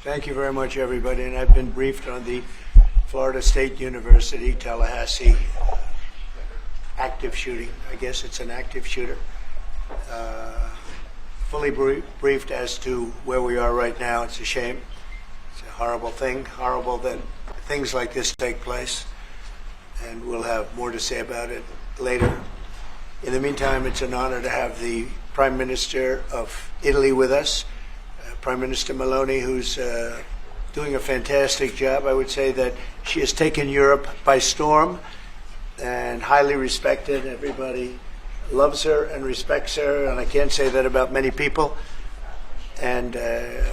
Thank you very much, everybody. And I've been briefed on the Florida State University, Tallahassee active shooting. I guess it's an active shooter. Fully briefed as to where we are right now. It's a shame. It's a horrible thing. Horrible that things like this take place. And we'll have more to say about it later. In the meantime, it's an honor to have the Prime Minister of Italy with us, Prime Minister Meloni, who's doing a fantastic job. I would say that she has taken Europe by storm and highly respected. Everybody loves her and respects her, and I can't say that about many people. And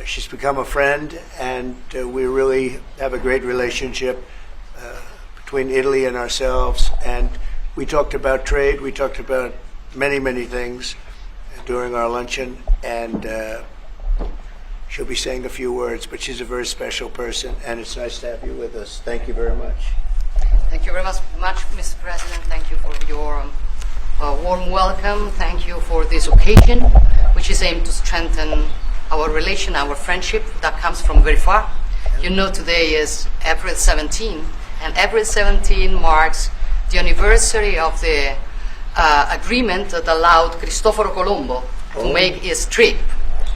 she's become a friend, and we really have a great relationship between Italy and ourselves. And we talked about trade. We talked about many, many things during our luncheon, and she'll be saying a few words, but she's a very special person, and it's nice to have you with us. Thank you very much. Thank you very much, Mr. President. Thank you for your warm welcome. Thank you for this occasion, which is aimed to strengthen our relation, our friendship that comes from very far. You know, today is April 17, and April 17 marks the anniversary of the agreement that allowed Cristoforo Colombo to make his trip.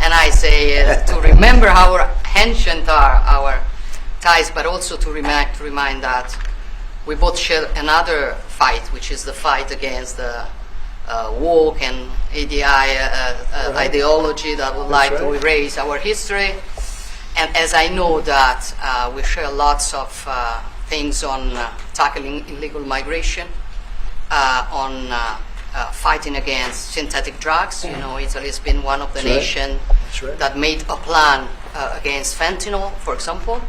And I say to remember how ancient are our ties, but also to remind that we both share another fight, which is the fight against the woke and ideology that would like to erase our history. And as I know that we share lots of things on tackling illegal migration, on fighting against synthetic drugs. You know, Italy has been one of the nations that made a plan against fentanyl, for example.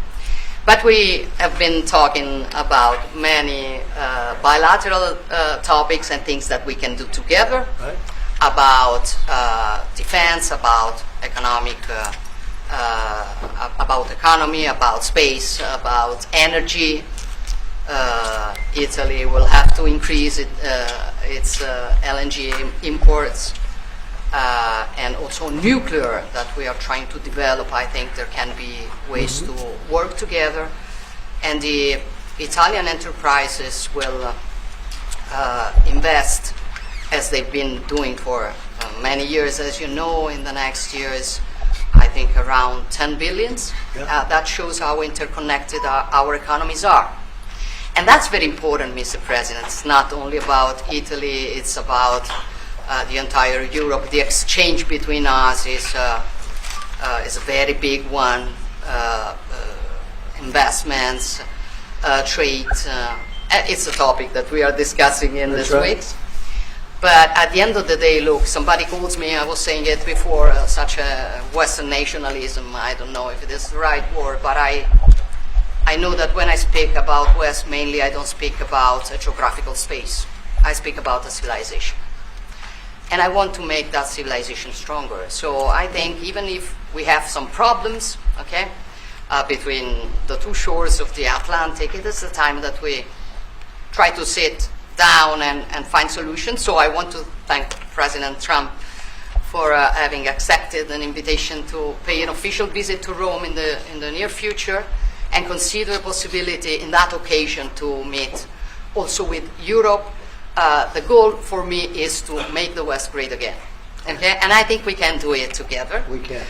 But we have been talking about many bilateral topics and things that we can do together, about defense, about economic, about space, about energy. Italy will have to increase its LNG imports, and also nuclear that we are trying to develop. I think there can be ways to work together, and the Italian enterprises will invest, as they've been doing for many years, as you know. In the next years, I think around 10 billions. That shows how interconnected our economies are. And that's very important, Mr. President. It's not only about Italy, it's about the entire Europe. The exchange between us is a very big one. Investments, trade, it's a topic that we are discussing in this week. But at the end of the day, look, somebody calls me, I was saying it before, such a Western nationalism. I don't know if it is the right word, but I know that when I speak about West, mainly I don't speak about a geographical space. I speak about a civilization. And I want to make that civilization stronger. So I think even if we have some problems, between the two shores of the Atlantic, it is the time that we try to sit down and find solutions. So I want to thank President Trump for having accepted an invitation to pay an official visit to Rome in the near future, and consider the possibility in that occasion to meet also with Europe. The goal for me is to make the West great again. Okay? And I think we can do it together. We can.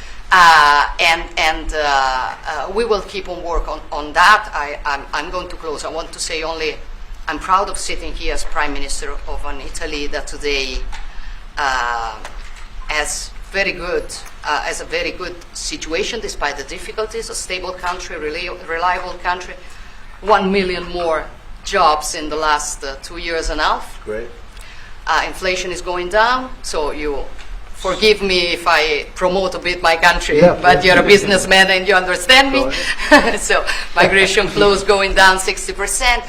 We will keep on work on that. I'm going to close. I want to say only I'm proud of sitting here as Prime Minister of an Italy that today has a very good situation despite the difficulties, a stable country, reliable country, 1 million more jobs in the last 2 years and a half. Great. Inflation is going down, so you forgive me if I promote a bit my country, but you're a businessman and you understand me. So migration flows going down 60%.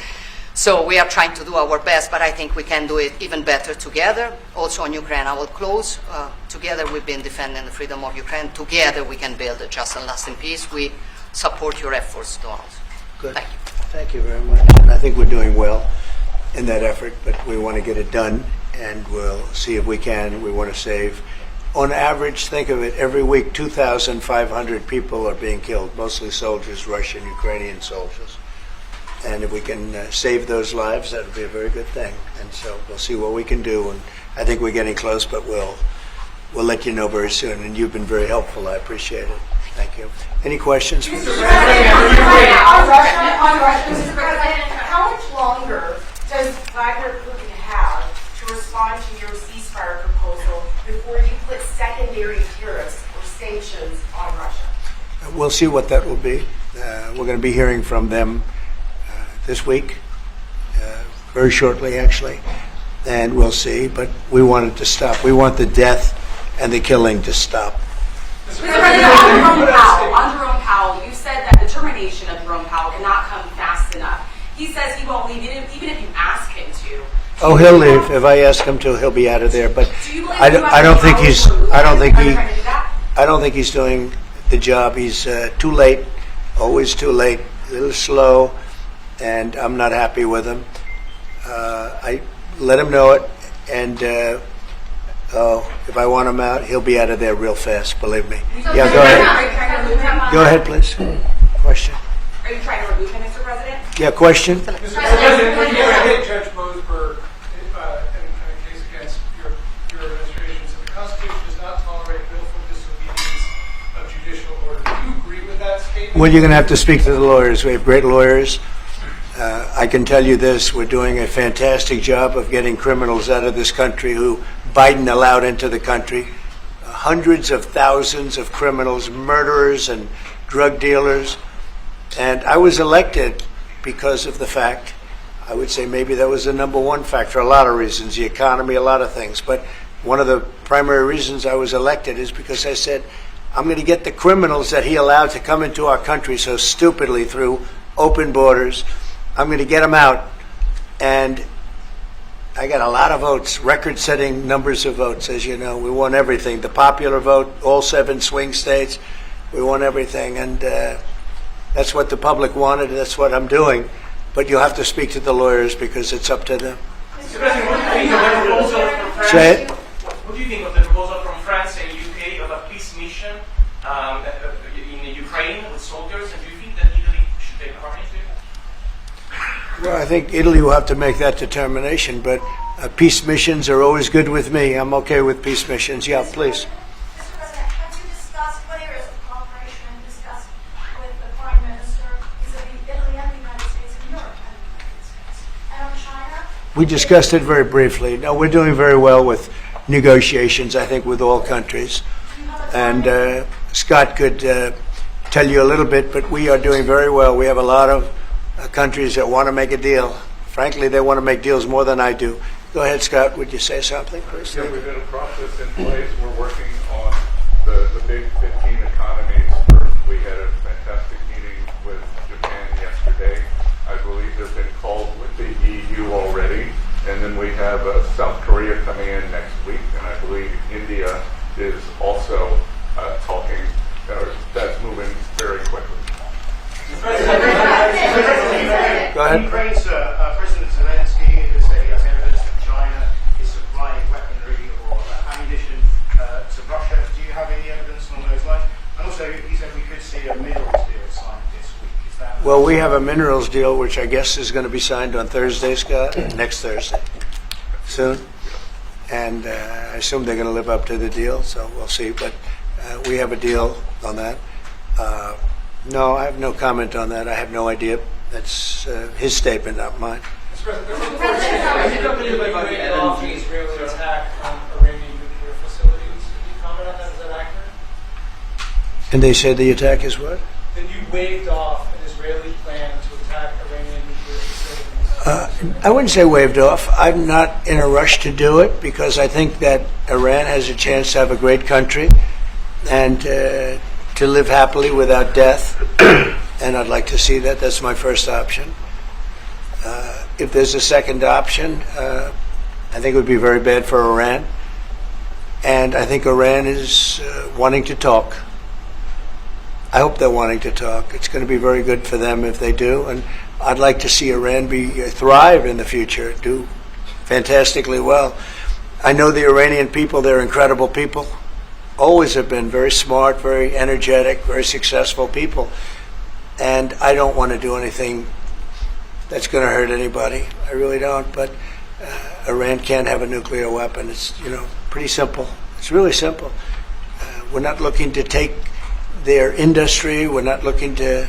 So we are trying to do our best, but I think we can do it even better together. Also on Ukraine, I will close. Together we've been defending the freedom of Ukraine. Together we can build a just and lasting peace. We support your efforts, Donald. Good. Thank you. Thank you very much. And I think we're doing well in that effort, but we want to get it done, and we'll see if we can. We want to save on average, think of it, every week 2,500 people are being killed, mostly soldiers, Russian, Ukrainian soldiers. And if we can save those lives, that would be a very good thing. And so we'll see what we can do. And I think we're getting close, but we'll let you know very soon. And you've been very helpful. I appreciate it. Thank you. Any questions? Mr. President, on Russia, Mr. President, how much longer does Vladimir Putin have to respond to your ceasefire proposal before you put secondary tariffs or sanctions on Russia? We'll see what that will be. We're going to be hearing from them this week, very shortly actually, and we'll see. But we want it to stop. We want the death and the killing to stop. Mr. President, on Jerome Powell, you said that the termination of Jerome Powell cannot come fast enough. He says he won't leave, even if you ask him to. Oh, he'll leave. If I ask him to, he'll be out of there. But I don't think he's doing the job. He's too late, always too late, a little slow, and I'm not happy with him. I let him know it, and if I want him out, he'll be out of there real fast, believe me. Yeah, go ahead. Go ahead, please. Question. Are you trying to remove him, Mr. President? Yeah, question. Mr. President, when you hit Judge Mosberg in a case against your administration, so the Constitution does not tolerate willful disobedience of judicial order. Do you agree with that statement? Well, you're going to have to speak to the lawyers. We have great lawyers. I can tell you this, we're doing a fantastic job of getting criminals out of this country who Biden allowed into the country. Hundreds of thousands of criminals, murderers and drug dealers. And I was elected because of the fact, I would say maybe that was the number one factor, a lot of reasons, the economy, a lot of things. But one of the primary reasons I was elected is because I said, I'm going to get the criminals that he allowed to come into our country so stupidly through open borders. I'm going to get them out. And I got a lot of votes, record-setting numbers of votes, as you know. We won everything. The popular vote, all 7 swing states, we won everything. And that's what the public wanted, and that's what I'm doing. But you'll have to speak to the lawyers because it's up to them. Mr. President, what do you think of the proposal from France? Say it. What do you think of the proposal from France and UK of a peace mission in Ukraine with soldiers? And do you think that Italy should take part in it? Well, I think Italy will have to make that determination, but peace missions are always good with me. I'm okay with peace missions. Yeah, please. Mr. President, have you discussed what areas of cooperation and discussed with the Prime Minister vis-a-vis Italy and the United States and Europe and the United States? And on China? We discussed it very briefly. No, we're doing very well with negotiations, I think, with all countries. And Scott could tell you a little bit, but we are doing very well. We have a lot of countries that want to make a deal. Frankly, they want to make deals more than I do. Go ahead, Scott. Would you say something first? Yeah, we've got a process in place. We're working on the big 15 economies first. We had a fantastic meeting with Japan yesterday. I believe they've been called with the EU already. And then we have South Korea coming in next week. And I believe India is also talking. That's moving very quickly. Go ahead. Ukraine's President Zelensky has evidence that China is supplying weaponry or ammunition to Russia. Do you have any evidence along those lines? And also, he said we could see a minerals deal signed this week. Is that? Well, we have a minerals deal, which I guess is going to be signed on Thursday, Scott, next Thursday, soon. And I assume they're going to live up to the deal, so we'll see. But we have a deal on that. No, I have no comment on that. I have no idea. That's his statement, not mine. Mr. President, there were reports that you waved off the Israeli attack on Iranian nuclear facilities. Can you comment on that? Is that accurate? And they say the attack is what? That you waved off an Israeli plan to attack Iranian nuclear facilities. I wouldn't say waved off. I'm not in a rush to do it because I think that Iran has a chance to have a great country and to live happily without death. And I'd like to see that. That's my first option. If there's a second option, I think it would be very bad for Iran. And I think Iran is wanting to talk. I hope they're wanting to talk. It's going to be very good for them if they do. And I'd like to see Iran thrive in the future, do fantastically well. I know the Iranian people, they're incredible people. always have been very smart, very energetic, very successful people. And I don't want to do anything that's going to hurt anybody. I really don't. But Iran can't have a nuclear weapon. It's, pretty simple. It's really simple. We're not looking to take their industry. We're not looking to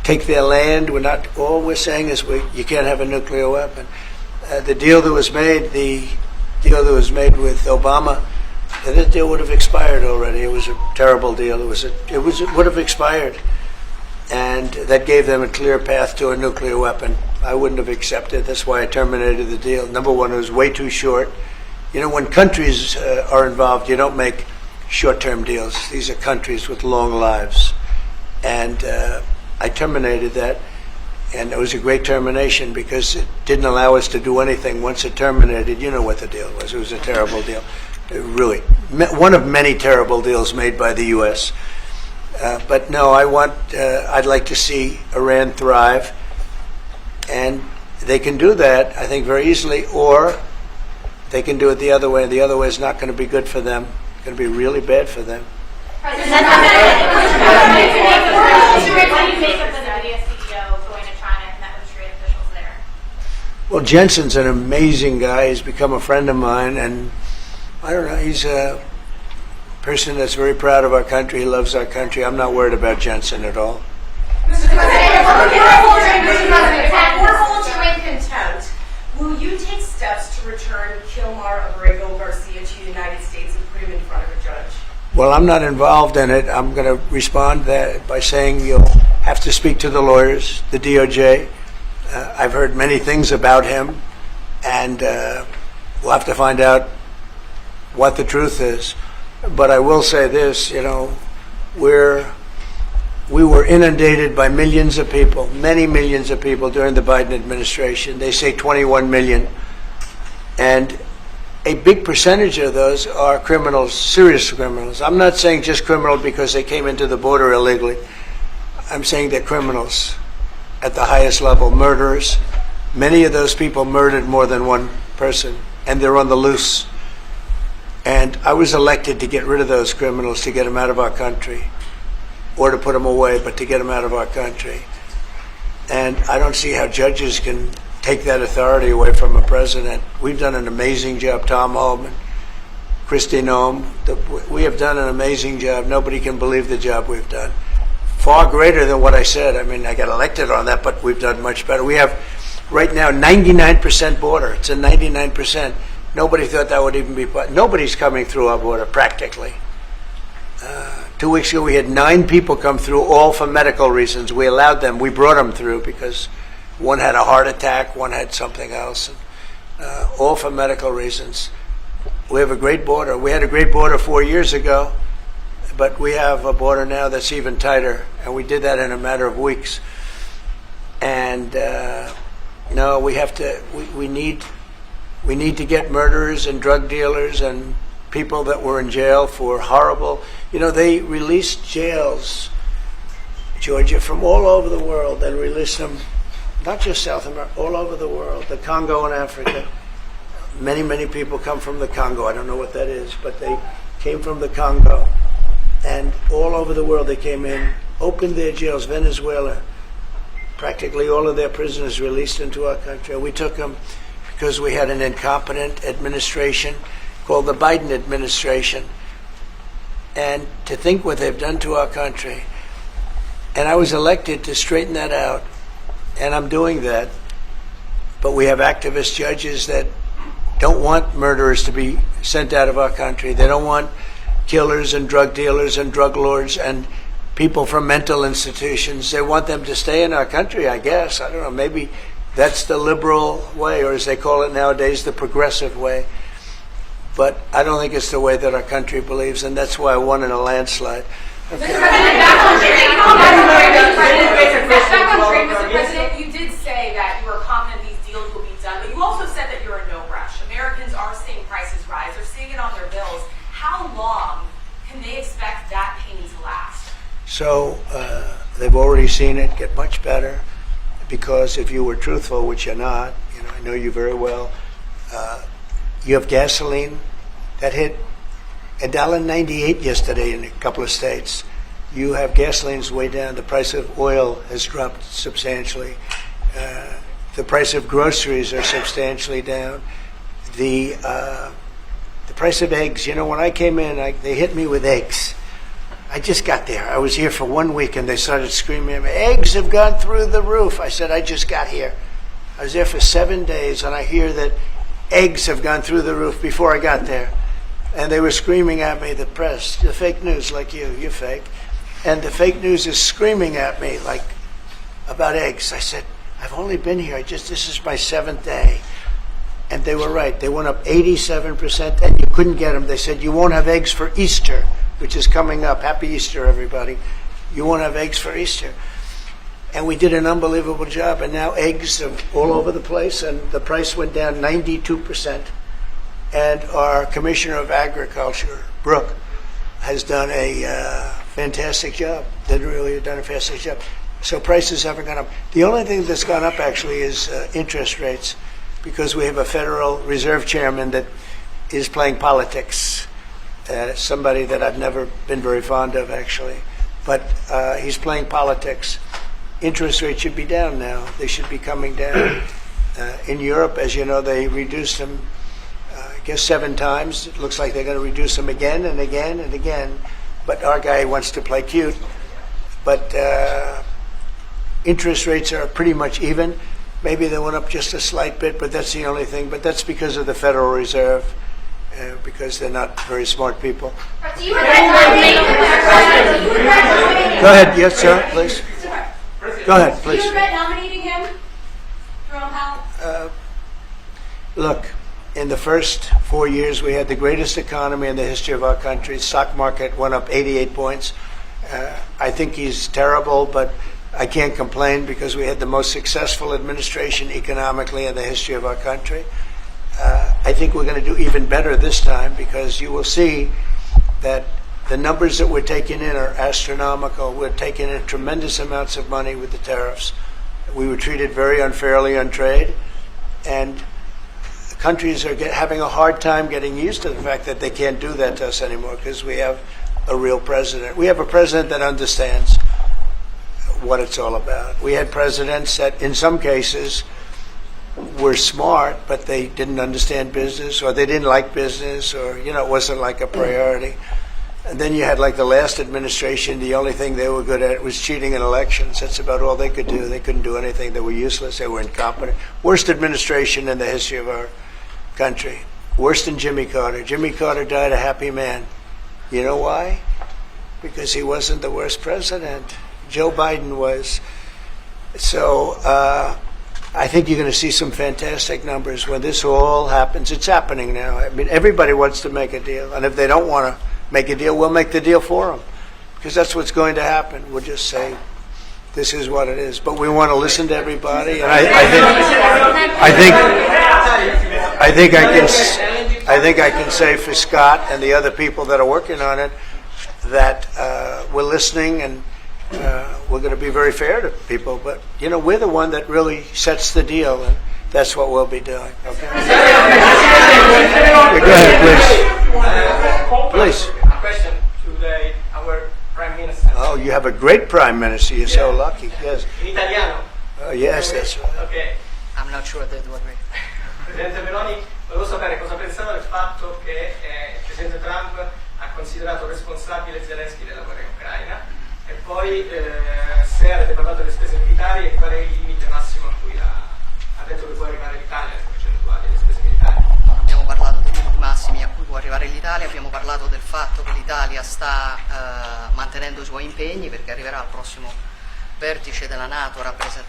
take their land. All we're saying is you can't have a nuclear weapon. The deal that was made with Obama, that deal would have expired already. It was a terrible deal. It would have expired, and that gave them a clear path to a nuclear weapon. I wouldn't have accepted. That's why I terminated the deal. Number one, it was way too short. When countries are involved, you don't make short-term deals. These are countries with long lives, and I terminated that. And it was a great termination because it didn't allow us to do anything. Once it terminated, you know what the deal was. It was a terrible deal. Really, one of many terrible deals made by the U.S. But no, I'd like to see Iran thrive. And they can do that, I think, very easily, or they can do it the other way. The other way is not going to be good for them. It's going to be really bad for them. What do you make of the Nvidia CEO going to China and that was trade officials there? Well, Jensen's an amazing guy. He's become a friend of mine, and I don't know, he's a person that's very proud of our country. He loves our country. I'm not worried about Jensen at all. Mr. President, if we're holding you in contempt, will you take steps to return Kilmar Abrego Garcia to the United States and put him in front of a judge? Well, I'm not involved in it. I'm going to respond by saying you'll have to speak to the lawyers, the DOJ. I've heard many things about him, and we'll have to find out what the truth is. But I will say this, we were inundated by millions of people, many millions of people during the Biden administration. They say 21 million. And a big percentage of those are criminals, serious criminals. I'm not saying just criminal because they came into the border illegally. I'm saying they're criminals at the highest level, murderers. Many of those people murdered more than one person, and they're on the loose. And I was elected to get rid of those criminals, to get them out of our country, or to put them away, but to get them out of our country. And I don't see how judges can take that authority away from a president. We've done an amazing job. Tom Homan, Kristi Noem, we have done an amazing job. Nobody can believe the job we've done. Far greater than what I said. I mean, I got elected on that, but we've done much better. We have right now 99% border. It's a 99%. Nobody thought that would even be. Nobody's coming through our border practically. 2 weeks ago, we had 9 people come through, all for medical reasons. We allowed them. We brought them through because one had a heart attack, one had something else, all for medical reasons. We have a great border. We had a great border 4 years ago, but we have a border now that's even tighter, and we did that in a matter of weeks. And no, we have to. We need to get murderers and drug dealers and people that were in jail for horrible. They released jails, Georgia, from all over the world. They released them, not just South America, all over the world, the Congo and Africa. Many, many people come from the Congo. I don't know what that is, but they came from the Congo. And all over the world they came in, opened their jails. Venezuela, practically all of their prisoners released into our country. We took them because we had an incompetent administration called the Biden administration. And to think what they've done to our country. And I was elected to straighten that out, and I'm doing that. But we have activist judges that don't want murderers to be sent out of our country. They don't want killers and drug dealers and drug lords and people from mental institutions. They want them to stay in our country, I guess. I don't know, maybe that's the liberal way, or as they call it nowadays, the progressive way. But I don't think it's the way that our country believes, and that's why I won in a landslide. Mr. President, you did say that you are confident these deals will be done, but you also said that you're in no rush. Americans are seeing prices rise. They're seeing it on their bills. How long can they expect that pain to last? So they've already seen it get much better, because if you were truthful, which you're not, I know you very well, you have gasoline that hit $1.98 yesterday in a couple of states. You have gasoline's way down. The price of oil has dropped substantially. The price of groceries are substantially down. The price of eggs. You know, when I came in, they hit me with eggs. I just got there. I was here for 1 week, and they started screaming at me, eggs have gone through the roof. I said, I just got here. I was there for 7 days, and I hear that eggs have gone through the roof before I got there. And they were screaming at me, the press, the fake news, like you're fake. And the fake news is screaming at me, like, about eggs. I said, I've only been here, this is my 7th day. And they were right. They went up 87%, and you couldn't get them. They said, you won't have eggs for Easter, which is coming up. Happy Easter, everybody. You won't have eggs for Easter. And we did an unbelievable job, and now eggs are all over the place, and the price went down 92%. And our Commissioner of Agriculture, Brooke, has done a fantastic job. They really have done a fantastic job. So prices haven't gone up. The only thing that's gone up, actually, is interest rates, because we have a Federal Reserve Chairman that is playing politics. Somebody that I've never been very fond of, actually. But he's playing politics. Interest rates should be down now. They should be coming down. In Europe, as you know, they reduced them, I guess 7 times. It looks like they're going to reduce them again and again and again. But our guy wants to play cute. But interest rates are pretty much even. Maybe they went up just a slight bit, but that's the only thing. But that's because of the Federal Reserve, because they're not very smart people. Do you regret nominating him? Go ahead. Yes, sir, please. Go ahead, Do please. you regret nominating him? Jerome Powell? Look, in the first 4 years, we had the greatest economy in the history of our country. Stock market went up 88 points. I think he's terrible, but I can't complain because we had the most successful administration economically in the history of our country. I think we're going to do even better this time because you will see that the numbers that we're taking in are astronomical. We're taking in tremendous amounts of money with the tariffs. We were treated very unfairly on trade, and countries are having a hard time getting used to the fact that they can't do that to us anymore because we have a real president. We have a president that understands what it's all about. We had presidents that, in some cases, were smart, but they didn't understand business, or they didn't like business, or, you know, it wasn't like a priority. And then you had, like, the last administration, the only thing they were good at was cheating in elections. That's about all they could do. They couldn't do anything. They were useless. They were incompetent. Worst administration in the history of our country. Worse than Jimmy Carter. Jimmy Carter died a happy man. You know why? Because he wasn't the worst president. Joe Biden was. So I think you're going to see some fantastic numbers when this all happens. It's happening now. I mean, everybody wants to make a deal. And if they don't want to make a deal, we'll make the deal for them. Because that's what's going to happen. We'll just say, this is what it is. But we want to listen to everybody. And I think I can say for Scott and the other people that are working on it that we're listening and we're going to be very fair to people, but you know, we're the one that really sets the deal, and that's what we'll be doing. Okay. Yeah, go ahead, please. A question to our Prime Minister. Oh, you have a great Prime Minister. You're so lucky. Yes. In italiano. Oh, yes, that's right. Ok. I'm not sure that would be. Presidente Meloni, volevo sapere cosa pensava del fatto che il Presidente Trump ha considerato responsabile Zelensky della guerra in Ucraina. E poi se avete parlato delle spese militari e qual è il limite massimo a cui ha detto che può arrivare l'Italia, le percentuali delle spese militari. Non abbiamo parlato dei limiti massimi a cui può arrivare l'Italia, abbiamo parlato del fatto che l'Italia sta mantenendo i suoi impegni perché arriverà al prossimo vertice della NATO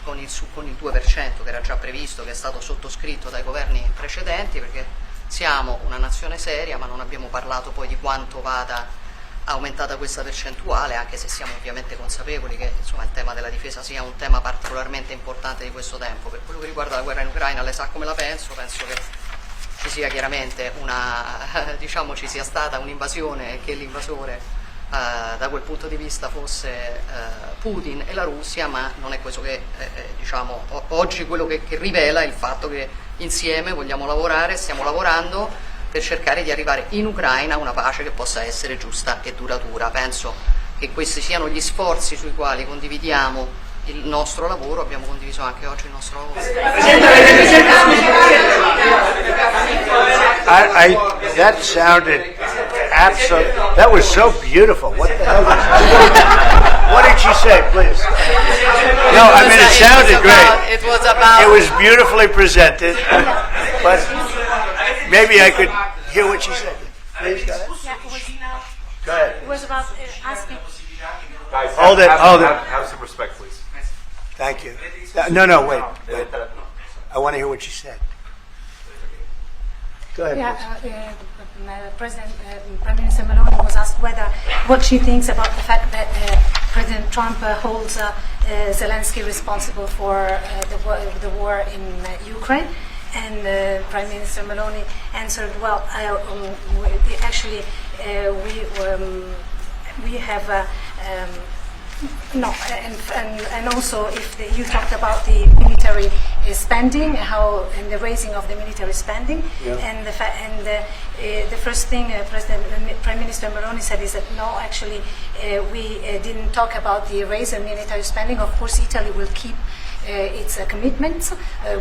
con il 2% che era già previsto, che è stato sottoscritto dai governi precedenti, perché siamo una nazione seria, ma non abbiamo parlato poi di quanto vada aumentata questa percentuale, anche se siamo ovviamente consapevoli che insomma, il tema della difesa sia un tema particolarmente importante di questo tempo. Per quello che riguarda la guerra in Ucraina, lei sa come la penso che ci sia chiaramente diciamo ci sia stata un'invasione e che l'invasore da quel punto di vista fosse Putin e la Russia, ma non è questo che diciamo oggi quello che rivela il fatto che insieme vogliamo lavorare, stiamo lavorando per cercare di arrivare in Ucraina a una pace che possa essere giusta e duratura. Penso che questi siano gli sforzi sui quali condividiamo il nostro lavoro, abbiamo condiviso anche oggi il nostro lavoro. That sounded absolutely. That was so beautiful. What the hell? What did she say, please? No, I mean it sounded great. It was about. It was beautifully presented, but maybe I could hear what she said. Please go ahead. Yeah, Go ahead. it was about asking. Guys, Hold it, hold it. Have some respect, please. Thank you. No, wait. I want to hear what she said. Go ahead. Yeah, Prime Minister Meloni was asked what she thinks about the fact that President Trump holds Zelensky responsible for the war in Ukraine. And Prime Minister Meloni answered, well, we have no, and also if you talked about the military spending, and the raising of the military spending, Yeah. and the first thing Prime Minister Meloni said is that no, actually we didn't talk about the raise in military spending. Of course, Italy will keep its commitments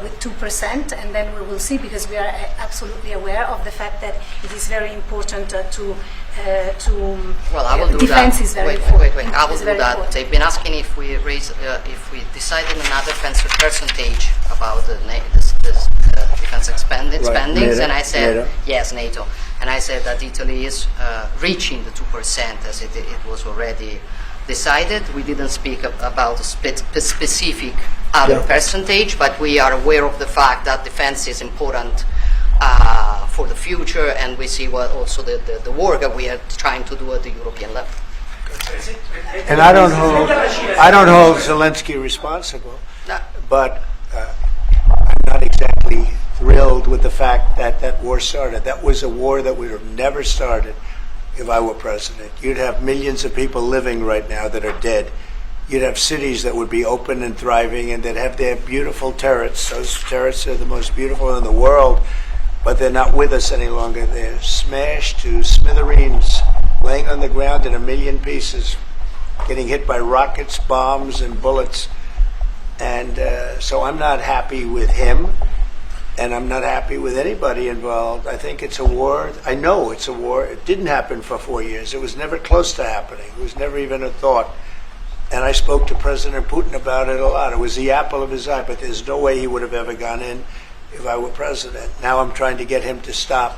with 2%, and then we will see, because we are absolutely aware of the fact that it is very important to Well, I will do defense that. is very Wait. important. I will It's do very that. important. They've been asking if we decided another percentage about the defense spendings, NATO, and I said NATO. yes, NATO, and I said that Italy is reaching the 2% as it was already decided. We didn't speak about a specific other Yeah. percentage, but we are aware of the fact that defense is important for the future, and we see what also the work that we are trying to do at the European level. And I don't hold Zelensky responsible, No. but I'm not exactly thrilled with the fact that that war started. That was a war that would have never started if I were president. You'd have millions of people living right now that are dead. You'd have cities that would be open and thriving, and they'd have their beautiful turrets. Those turrets are the most beautiful in the world, but they're not with us any longer. They're smashed to smithereens, laying on the ground in a million pieces, getting hit by rockets, bombs, and bullets. And so I'm not happy with him, and I'm not happy with anybody involved. I think it's a war. I know it's a war. It didn't happen for 4 years. It was never close to happening. It was never even a thought. And I spoke to President Putin about it a lot. It was the apple of his eye, but there's no way he would have ever gone in if I were president. Now I'm trying to get him to stop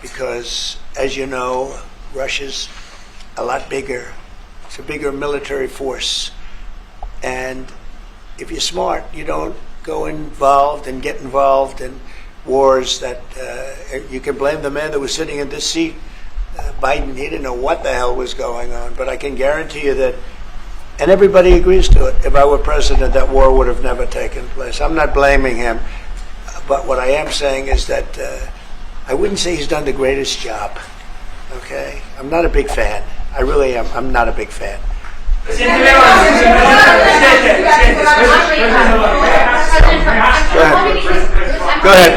because, as you know, Russia's a lot bigger. It's a bigger military force. And if you're smart, you don't go involved and get involved in wars that you can blame the man that was sitting in this seat. Biden, he didn't know what the hell was going on. But I can guarantee you that, and everybody agrees to it, if I were president, that war would have never taken place. I'm not blaming him. But what I am saying is that I wouldn't say he's done the greatest job. Okay? I'm not a big fan. I really am. I'm not a big fan. Go ahead.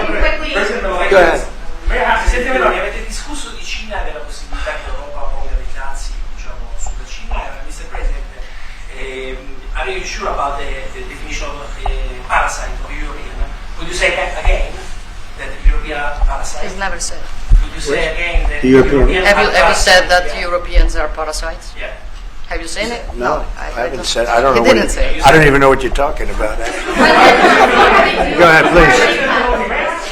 Go ahead. Presidente Meloni, avete discusso di Cina e della possibilità che l'Europa ponga dei dazi, diciamo, sulla Cina. Mr. President, are you sure about the definition of parasite of European? Would you say again that European are parasites? It's never said. Would you say again that The European- Europeans Have are you said that parasites? Europeans are parasites? Yeah. Have you seen it? No, I haven't don't- said. I don't know. He didn't say. I don't even know what you're talking about. Go ahead, please.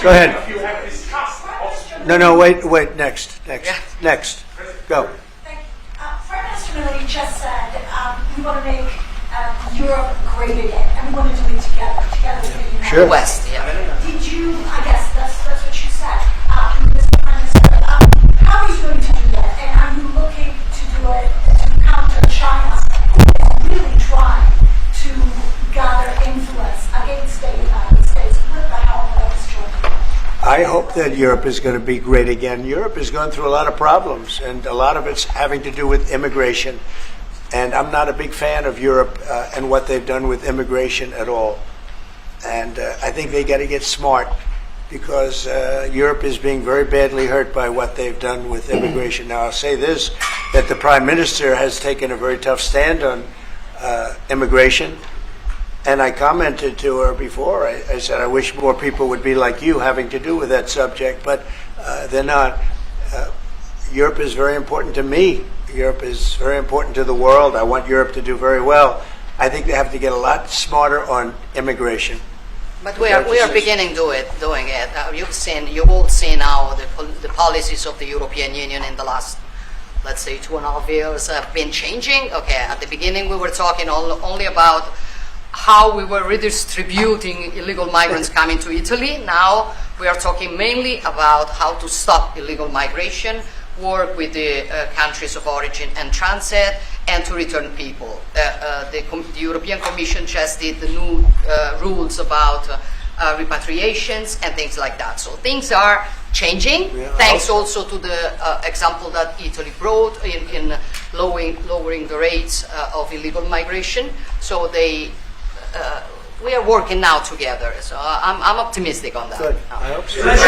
Go ahead. No, wait. Next. Go. Thank you. Prime Minister Meloni just said we want to make Europe great again, and we want to do it together with the United Sure. West, yeah. Did you? I guess that's what you said, Mr. Prime Minister. How are you going to do that? And are you looking to do it to counter China, who is really trying to gather influence against the United States with the help of this joint? I hope that Europe is going to be great again. Europe is going through a lot of problems, and a lot of it's having to do with immigration. And I'm not a big fan of Europe and what they've done with immigration at all. And I think they got to get smart because Europe is being very badly hurt by what they've done with immigration. Now, I'll say this, that the Prime Minister has taken a very tough stand on immigration, and I commented to her before. I said, I wish more people would be like you having to do with that subject, but they're not. Europe is very important to me. Europe is very important to the world. I want Europe to do very well. I think they have to get a lot smarter on immigration. But we are beginning doing it. You've all seen now the policies of the European Union in the last, let's say, 2.5 years have been changing. Okay, at the beginning we were talking only about how we were redistributing illegal migrants coming to Italy. Now we are talking mainly about how to stop illegal migration, work with the countries of origin and transit, and to return people. The European Commission just did the new rules about repatriations and things like that. So things are changing, thanks also to the example that Italy brought in lowering the rates of illegal migration. So we are working now together. So I'm optimistic on that. Good. I hope so. Go ahead,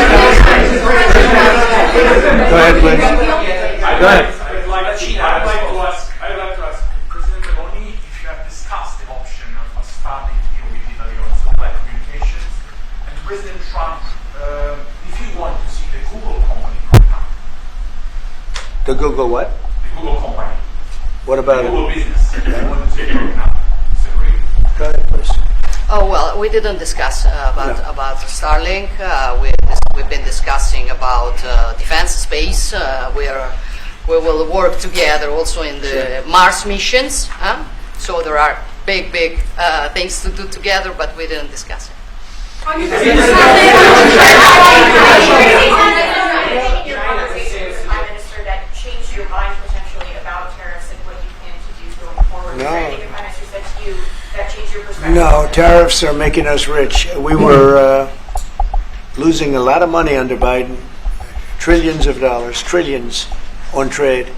please. Go ahead. I'd like to ask President Meloni if you have discussed the option of starting a deal with Italy on satellite communications, and President Trump, if you want to see the Google company come down. The Google what? The Google company. What about the it? Google business. I want to see it broken up. Separate. Go ahead, please. Oh, well, we didn't discuss about Starlink. We've been discussing about defense space. We will work together also in the Mars missions. So there are big things to do together, but we didn't discuss it. Your conversation with the Prime Minister that changed your mind potentially about tariffs and what you plan to do going forward. No. Is there anything the Prime Minister said to you that changed your perspective? No, tariffs are making us rich. We were losing a lot of money under Biden, trillions of dollars, trillions on trade.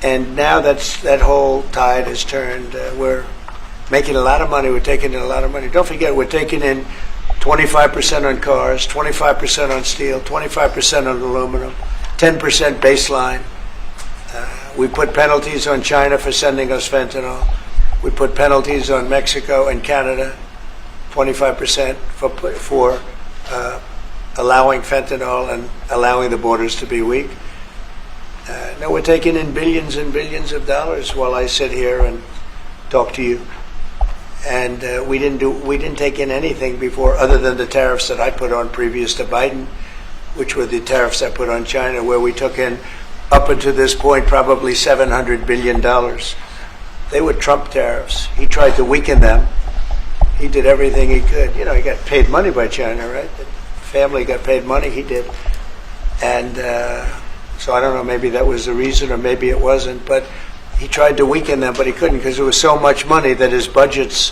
And now that whole tide has turned. We're making a lot of money. We're taking in a lot of money. Don't forget, we're taking in 25% on cars, 25% on steel, 25% on aluminum, 10% baseline. We put penalties on China for sending us fentanyl. We put penalties on Mexico and Canada, 25% for allowing fentanyl and allowing the borders to be weak. Now we're taking in billions and billions of dollars while I sit here and talk to you. And we didn't take in anything before other than the tariffs that I put on previous to Biden, which were the tariffs I put on China, where we took in up until this point probably $700 billion. They were Trump tariffs. He tried to weaken them. He did everything he could. You know, he got paid money by China, right? The family got paid money, he did. And so I don't know, maybe that was the reason or maybe it wasn't, but he tried to weaken them, but he couldn't because there was so much money that his budgets,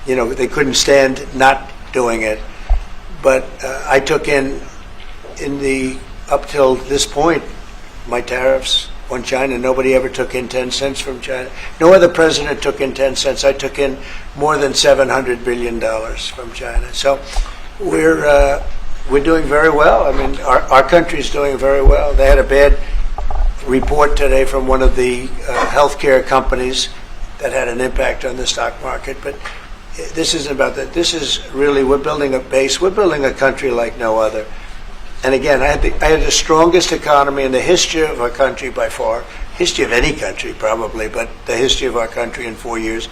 you know, they couldn't stand not doing it. But I took in the, up till this point, my tariffs on China. Nobody ever took in 10 cents from China. No other president took in 10 cents. I took in more than $700 billion from China. So we're doing very well. I mean, our country's doing very well. They had a bad report today from one of the healthcare companies that had an impact on the stock market. But this isn't about that. This is really, we're building a base. We're building a country like no other. And again, I had the strongest economy in the history of our country by far, history of any country probably, but the history of our country in 4 years.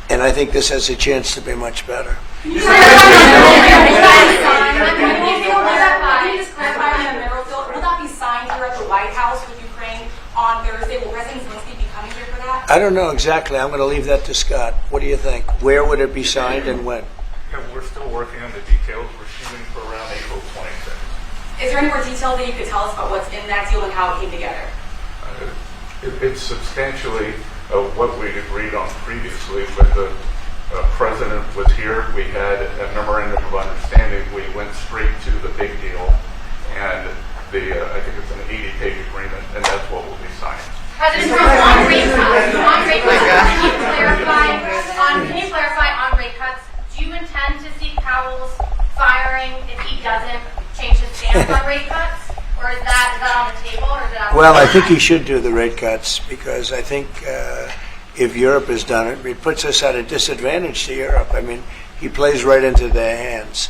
And I think this has a chance to be much better. Can you just clarify on the mineral field? Will that be signed here at the White House with Ukraine on Thursday? Will President Zelensky be coming here for that? I don't know exactly. I'm going to leave that to Scott. What do you think? Where would it be signed and when? Yeah, we're still working on the details. We're shooting for around April 26th. Is there any more detail that you could tell us about what's in that deal and how it came together? It's substantially what we'd agreed on previously, but the president was here. We had a memorandum of understanding. We went straight to the big deal, and I think it's an 80-page agreement, and that's what will be signed. President Trump, on rate cuts, can you clarify on rate cuts? Do you intend to seek Powell's firing if he doesn't change his stance on rate cuts? Or is that on the table? Or is it Well, I think he should do the rate cuts because I think if Europe has done it, it puts us at a disadvantage to Europe. I mean, he plays right into their hands.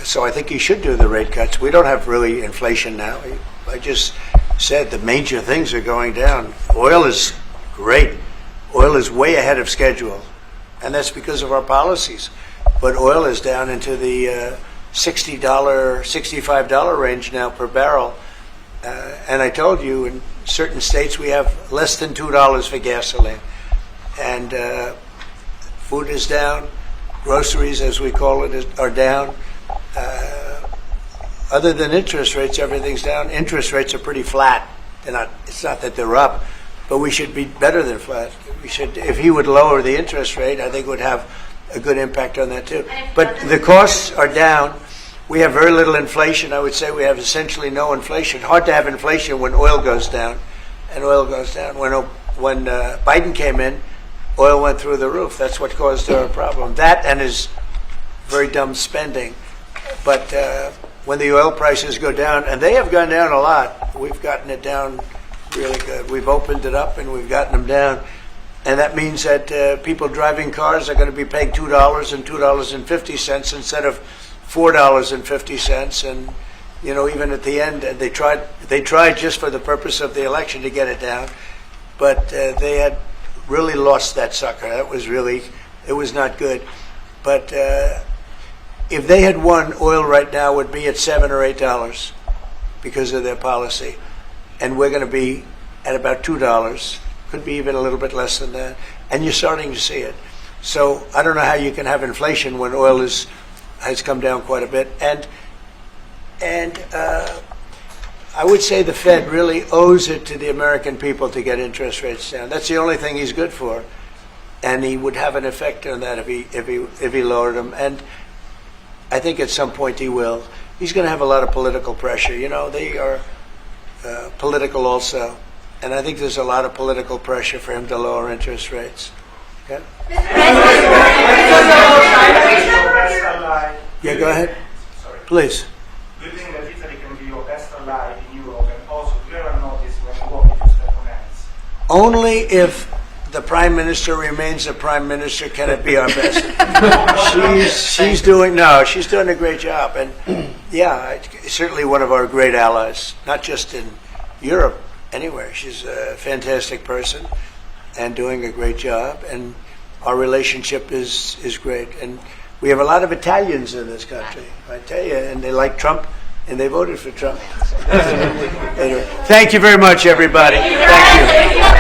So I think he should do the rate cuts. We don't have really inflation now. I just said the major things are going down. Oil is great. Oil is way ahead of schedule, and that's because of our policies. But oil is down into the $60, $65 range now per barrel. And I told you, in certain states we have less than $2 for gasoline. And food is down. Groceries, as we call it, are down. Other than interest rates, everything's down. Interest rates are pretty flat. They're not. It's not that they're up, but we should be better than flat. We should. If he would lower the interest rate, I think it would have a good impact on that too. But the costs are down. We have very little inflation. I would say we have essentially no inflation. Hard to have inflation when oil goes down, and oil goes down. When Biden came in, oil went through the roof. That's what caused our problem. That and his very dumb spending. But when the oil prices go down, and they have gone down a lot, we've gotten it down really good. We've opened it up and we've gotten them down. And that means that people driving cars are going to be paying $2 and $2.50 instead of $4.50. And, you know, even at the end, they tried just for the purpose of the election to get it down. But they had really lost that sucker. That was really, it was not good. But if they had won, oil right now would be at $7 or $8 because of their policy. And we're going to be at about $2. Could be even a little bit less than that. And you're starting to see it. So I don't know how you can have inflation when oil has come down quite a bit. And I would say the Fed really owes it to the American people to get interest rates down. That's the only thing he's good for. And he would have an effect on that if he lowered them. And I think at some point he will. He's going to have a lot of political pressure. You know, they are political also. And I think there's a lot of political pressure for him to lower interest rates. Okay? Yeah, go ahead. Sorry. Please. Do you think that Italy can be your best ally in Europe? And also, do you ever notice when you walk into step on hands? Only if the prime minister remains the prime minister can it be our best. she's doing a great job. And yeah, certainly one of our great allies, not just in Europe, anywhere. She's a fantastic person and doing a great job. And our relationship is great. And we have a lot of Italians in this country, I tell you, and they like Trump, and they voted for Trump. Anyway, thank you very much, everybody. Thank you.